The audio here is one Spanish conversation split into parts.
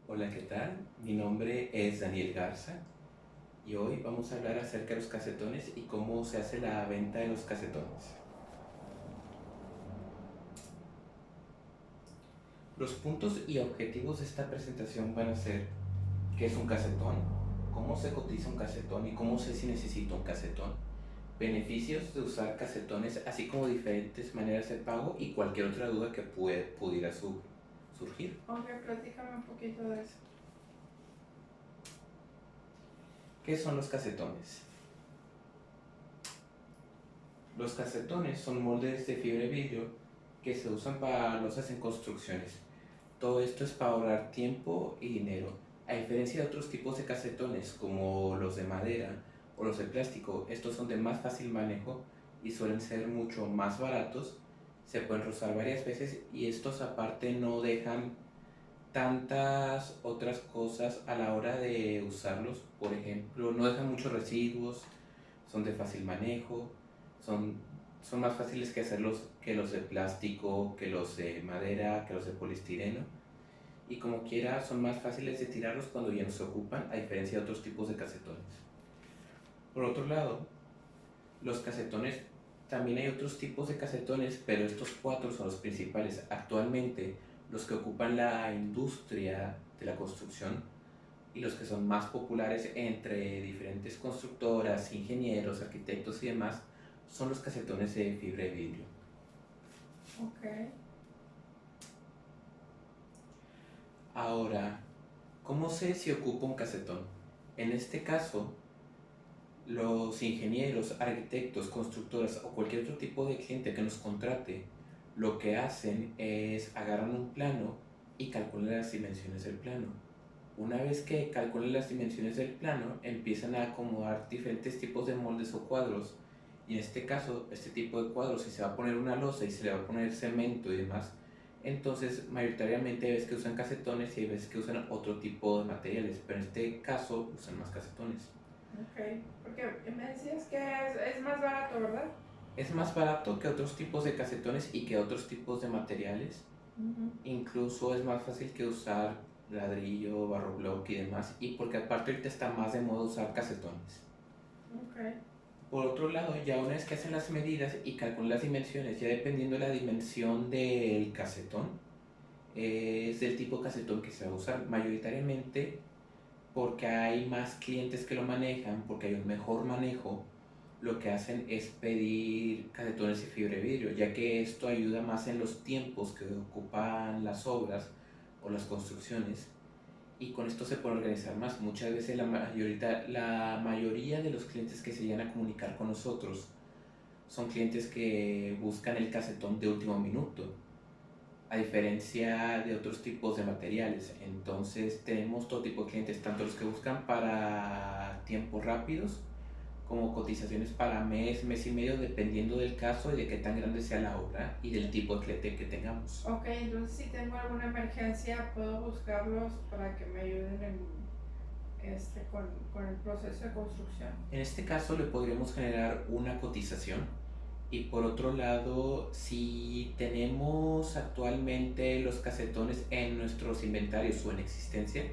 Hola, ¿qué tal? Mi nombre es Daniel Garza y hoy vamos a hablar acerca de los casetones y cómo se hace la venta de los casetones. Los puntos y objetivos de esta presentación van a ser qué es un casetón, cómo se cotiza un casetón y cómo sé si necesito un casetón, beneficios de usar casetones, así como diferentes maneras de pago y cualquier otra duda que pudiera surgir. Ok, platícame un poquito de eso. ¿Qué son los casetones? Los casetones son moldes de fibra de vidrio que se usan para losas en construcciones. Todo esto es para ahorrar tiempo y dinero. A diferencia de otros tipos de casetones como los de madera o los de plástico, estos son de más fácil manejo y suelen ser mucho más baratos. Se pueden usar varias veces y estos aparte no dejan tantas otras cosas a la hora de usarlos. Por ejemplo, no dejan muchos residuos, son de fácil manejo, son, son más fáciles que hacerlos que los de plástico, que los de madera, que los de poliestireno. Y como quiera, son más fáciles de tirarlos cuando ya no se ocupan, a diferencia de otros tipos de casetones. Por otro lado, los casetones, también hay otros tipos de casetones, pero estos cuatro son los principales. Actualmente, los que ocupan la industria de la construcción y los que son más populares entre diferentes constructoras, ingenieros, arquitectos y demás, son los casetones de fibra de vidrio. Ok. Ahora, ¿cómo sé si ocupo un casetón? En este caso, los ingenieros, arquitectos, constructoras o cualquier otro tipo de cliente que nos contrate, lo que hacen es agarran un plano y calculan las dimensiones del plano. Una vez que calculan las dimensiones del plano, empiezan a acomodar diferentes tipos de moldes o cuadros. Y en este caso, este tipo de cuadros, si se va a poner una losa y se le va a poner cemento y demás, entonces mayoritariamente hay veces que usan casetones y hay veces que usan otro tipo de materiales, pero en este caso usan más casetones. Ok. Porque me decías que es más barato, ¿verdad? Es más barato que otros tipos de casetones y que otros tipos de materiales. Ujú. Incluso es más fácil que usar ladrillo, barro block y demás. Y porque aparte ahorita está más de moda usar casetones. Ok. Por otro lado, ya una vez que hacen las medidas y calculan las dimensiones, ya dependiendo de la dimensión del casetón, es del tipo de casetón que se va a usar. Mayoritariamente porque hay más clientes que lo manejan, porque hay un mejor manejo, lo que hacen es pedir casetones de fibra de vidrio, ya que esto ayuda más en los tiempos que ocupan las obras o las construcciones y con esto se puede organizar más. Muchas veces la mayoría de los clientes que se llegan a comunicar con nosotros son clientes que buscan el casetón de último minuto, a diferencia de otros tipos de materiales. Entonces tenemos todo tipo de clientes, tanto los que buscan para tiempos rápidos como cotizaciones para mes, mes y medio, dependiendo del caso y de qué tan grande sea la obra y del tipo de cliente que tengamos. Ok, entonces si tengo alguna emergencia, puedo buscarlos para que me ayuden con el proceso de construcción. En este caso le podríamos generar una cotización y por otro lado, si tenemos actualmente los casetones en nuestros inventarios o en existencia,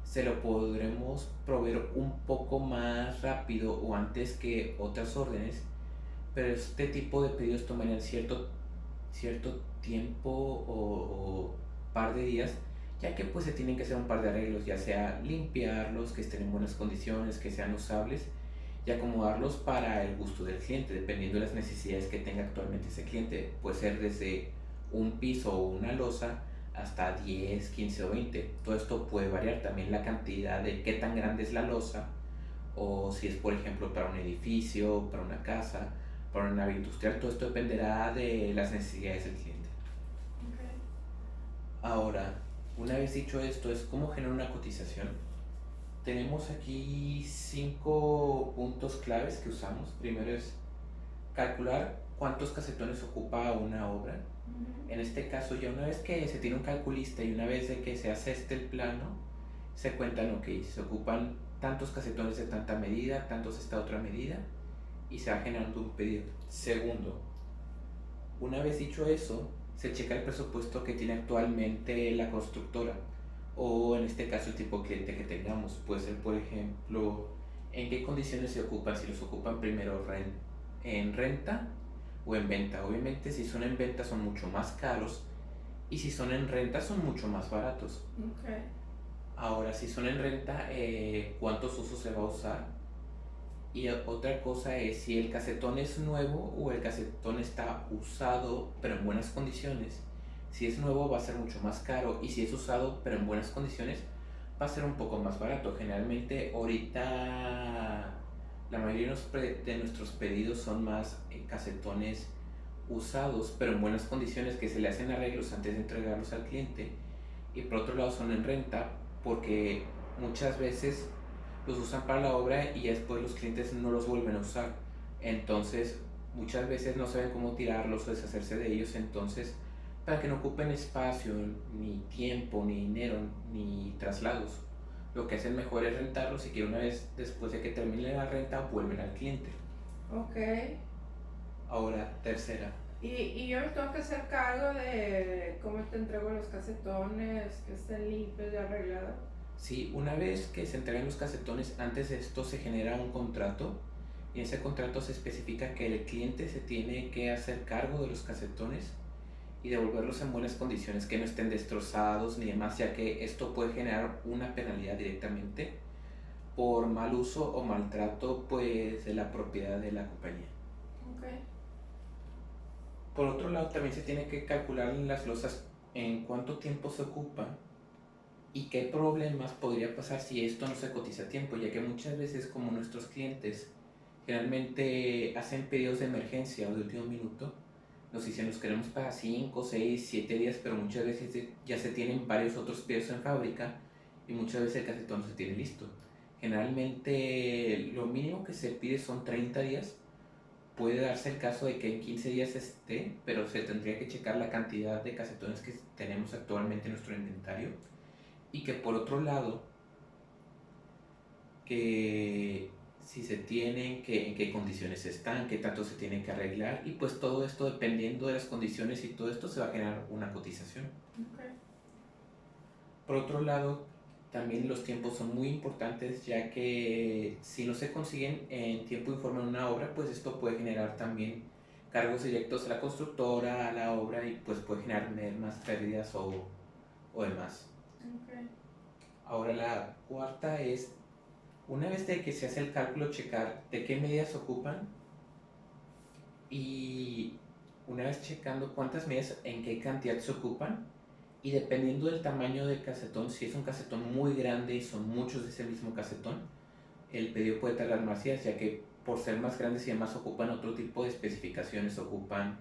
se lo podremos proveer un poco más rápido o antes que otras órdenes, pero este tipo de pedidos tomarían cierto tiempo o par de días, ya que pues se tienen que hacer un par de arreglos, ya sea limpiarlos, que estén en buenas condiciones, que sean usables y acomodarlos para el gusto del cliente, dependiendo de las necesidades que tenga actualmente ese cliente. Puede ser desde un piso o una losa hasta 10, 15 o 20. Todo esto puede variar también la cantidad de qué tan grande es la losa o si es por ejemplo para un edificio, para una casa, para una nave industrial. Todo esto dependerá de las necesidades del cliente. Ok. Ahora, una vez dicho esto, es cómo generar una cotización. Tenemos aquí 5 puntos claves que usamos. Primero es calcular cuántos casetones ocupa una obra. Ujú. En este caso, ya una vez que se tiene un calculista y una vez de que se hace el plano, se cuentan, ok, se ocupan tantos casetones de tanta medida, tantos de esta otra medida, y se va generando un pedido. Segundo, una vez dicho eso, se checa el presupuesto que tiene actualmente la constructora o en este caso el tipo de cliente que tengamos. Puede ser, por ejemplo, en qué condiciones se ocupan, si los ocupan primero en renta o en venta. Obviamente si son en venta son mucho más caros y si son en renta son mucho más baratos. Okay. Ahora, si son en renta, ¿cuántos usos se va a usar? Y otra cosa es si el casetón es nuevo o el casetón está usado pero en buenas condiciones. Si es nuevo va a ser mucho más caro y si es usado pero en buenas condiciones va a ser un poco más barato. Generalmente ahorita la mayoría de nuestros pedidos son más casetones usados pero en buenas condiciones que se le hacen arreglos antes de entregarlos al cliente, y por otro lado son en renta porque muchas veces los usan para la obra y ya después los clientes no los vuelven a usar. Entonces, muchas veces no saben cómo tirarlos o deshacerse de ellos. Entonces, para que no ocupen espacio, ni tiempo, ni dinero, ni traslados, lo que hacen mejor es rentarlos y que una vez después de que termine la renta vuelven al cliente. Okay. Ahora, tercera. Y yo me tengo que hacer cargo de cómo te entrego los casetones, que estén limpios y arreglados. Sí, una vez que se entregan los casetones, antes de esto se genera un contrato y en ese contrato se especifica que el cliente se tiene que hacer cargo de los casetones y devolverlos en buenas condiciones, que no estén destrozados ni demás, ya que esto puede generar una penalidad directamente por mal uso o maltrato pues de la propiedad de la compañía. Okay. Por otro lado, también se tiene que calcular en las losas en cuánto tiempo se ocupan y qué problemas podría pasar si esto no se cotiza a tiempo, ya que muchas veces como nuestros clientes generalmente hacen pedidos de emergencia o de último minuto, nos dicen los queremos para 5, 6, 7 días, pero muchas veces ya se tienen varios otros pedidos en fábrica y muchas veces el casetón no se tiene listo. Generalmente lo mínimo que se pide son 30 días. Puede darse el caso de que en 15 días esté, pero se tendría que checar la cantidad de casetones que tenemos actualmente en nuestro inventario. Y que por otro lado, que si se tienen, que en qué condiciones están, qué tanto se tienen que arreglar, y pues todo esto dependiendo de las condiciones y todo esto se va a generar una cotización. Okay. Por otro lado, también los tiempos son muy importantes, ya que si no se consiguen en tiempo y forma en una obra, pues esto puede generar también cargos directos a la constructora, a la obra, y pues puede generar más pérdidas o demás. Okay. Ahora la cuarta es, una vez de que se hace el cálculo, checar de qué medidas se ocupan y una vez checando cuántas medidas, en qué cantidad se ocupan, y dependiendo del tamaño del casetón, si es un casetón muy grande y son muchos de ese mismo casetón, el pedido puede tardar más días, ya que por ser más grandes y además ocupan otro tipo de especificaciones, ocupan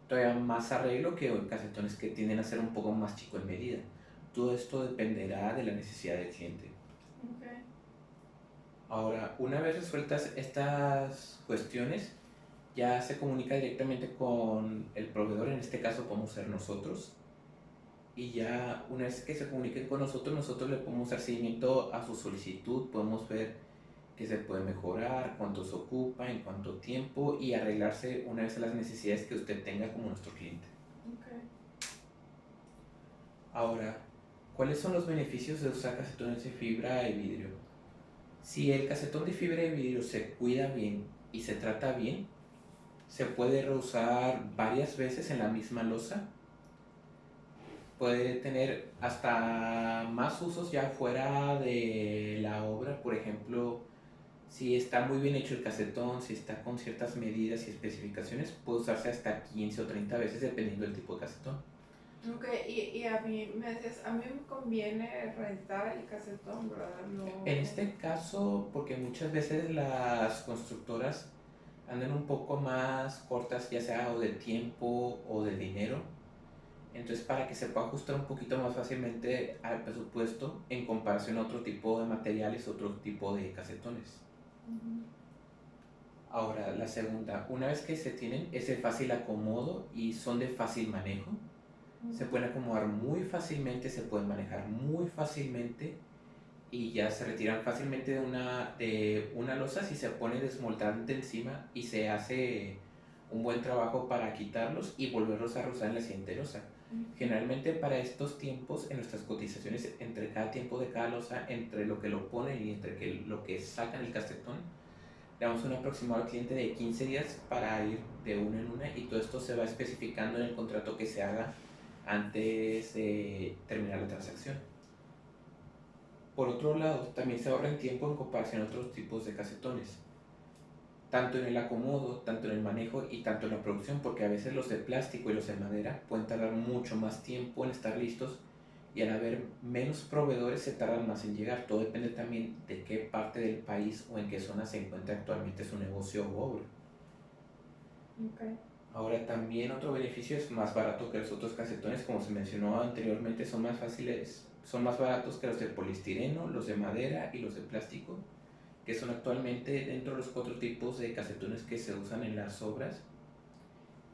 todavía más arreglo que casetones que tienden a ser un poco más chico en medida. Todo esto dependerá de la necesidad del cliente. Okay. Ahora, una vez resueltas estas cuestiones, ya se comunica directamente con el proveedor, en este caso podemos ser nosotros, y ya una vez que se comuniquen con nosotros, nosotros le podemos dar seguimiento a su solicitud, podemos ver qué se puede mejorar, cuánto se ocupa, en cuánto tiempo, y arreglarse una vez a las necesidades que usted tenga como nuestro cliente. Okay. Ahora, ¿cuáles son los beneficios de usar casetones de fibra y vidrio? Si el casetón de fibra y vidrio se cuida bien y se trata bien, se puede reusar varias veces en la misma losa. Puede tener hasta más usos ya fuera de la obra. Por ejemplo, si está muy bien hecho el casetón, si está con ciertas medidas y especificaciones, puede usarse hasta 15 o 30 veces dependiendo del tipo de casetón. Okay. Y a mí me decías, a mí me conviene rentar el casetón, ¿verdad? No. En este caso, porque muchas veces las constructoras andan un poco más cortas, ya sea o de tiempo o de dinero. Entonces, para que se pueda ajustar un poquito más fácilmente al presupuesto en comparación a otro tipo de materiales, otro tipo de casetones. Uh-huh. Ahora, la segunda, una vez que se tienen, es de fácil acomodo y son de fácil manejo. Se pueden acomodar muy fácilmente, se pueden manejar muy fácilmente y ya se retiran fácilmente de una losa si se pone desmoldante encima y se hace un buen trabajo para quitarlos y volverlos a usar en la siguiente losa. Generalmente para estos tiempos, en nuestras cotizaciones, entre cada tiempo de cada losa, entre lo que lo ponen y entre lo que sacan el casetón, le damos un aproximado al cliente de 15 días para ir de una en una, y todo esto se va especificando en el contrato que se haga antes de terminar la transacción. Por otro lado, también se ahorra en tiempo en comparación a otros tipos de casetones, tanto en el acomodo, tanto en el manejo y tanto en la producción, porque a veces los de plástico y los de madera pueden tardar mucho más tiempo en estar listos, y al haber menos proveedores se tardan más en llegar. Todo depende también de qué parte del país o en qué zona se encuentra actualmente su negocio o obra. Okay. Ahora también otro beneficio es más barato que los otros casetones, como se mencionó anteriormente, son más fáciles, son más baratos que los de poliestireno, los de madera y los de plástico, que son actualmente dentro de los 4 tipos de casetones que se usan en las obras.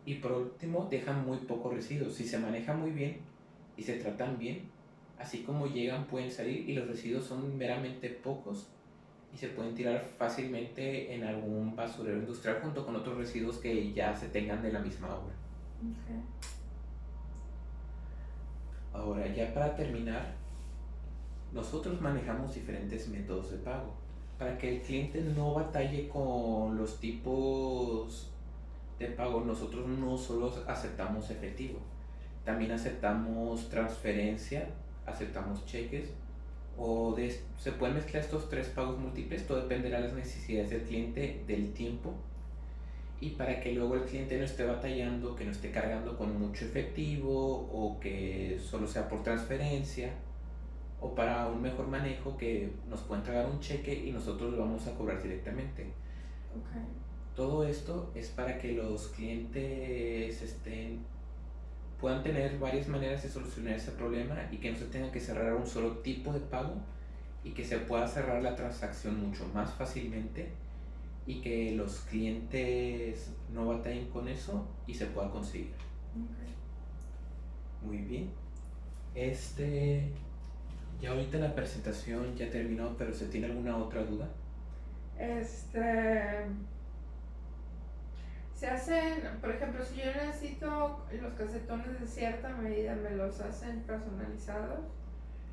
Y por último, dejan muy pocos residuos. Si se maneja muy bien y se tratan bien, así como llegan pueden salir, y los residuos son meramente pocos y se pueden tirar fácilmente en algún basurero industrial junto con otros residuos que ya se tengan de la misma obra. Okay. Ahora, ya para terminar, nosotros manejamos diferentes métodos de pago para que el cliente no batalle con los tipos de pago. Nosotros no solo aceptamos efectivo, también aceptamos transferencia, aceptamos cheques, se pueden mezclar estos 3 pagos múltiples. Todo dependerá de las necesidades del cliente, del tiempo, y para que luego el cliente no esté batallando, que no esté cargando con mucho efectivo o que solo sea por transferencia, o para un mejor manejo que nos puedan entregar un cheque y nosotros lo vamos a cobrar directamente. Okay. Todo esto es para que los clientes puedan tener varias maneras de solucionar ese problema y que no se tenga que cerrar un solo tipo de pago, y que se pueda cerrar la transacción mucho más fácilmente, y que los clientes no batallen con eso y se pueda conseguir. Okay. Muy bien. Ya ahorita la presentación ya terminó, pero ¿se tiene alguna otra duda? Se hacen, por ejemplo, si yo necesito los casetones de cierta medida, ¿me los hacen personalizados?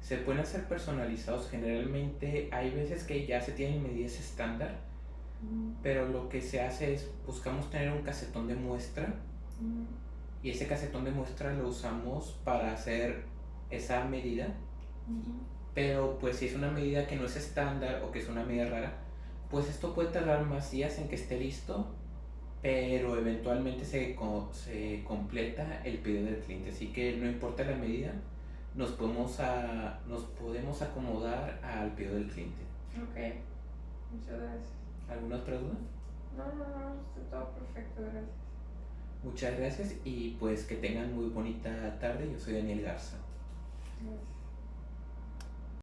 Se pueden hacer personalizados. Generalmente hay veces que ya se tienen medidas estándar, pero lo que se hace es buscamos tener un casetón de muestra, y ese casetón de muestra lo usamos para hacer esa medida. Pero pues si es una medida que no es estándar o que es una medida rara, pues esto puede tardar más días en que esté listo, pero eventualmente se completa el pedido del cliente. Así que no importa la medida, nos podemos acomodar al pedido del cliente. Ok, muchas gracias. ¿Alguna otra duda? No, está todo perfecto, gracias. Muchas gracias, y pues que tengan muy bonita tarde. Yo soy Daniel Garza. Gracias.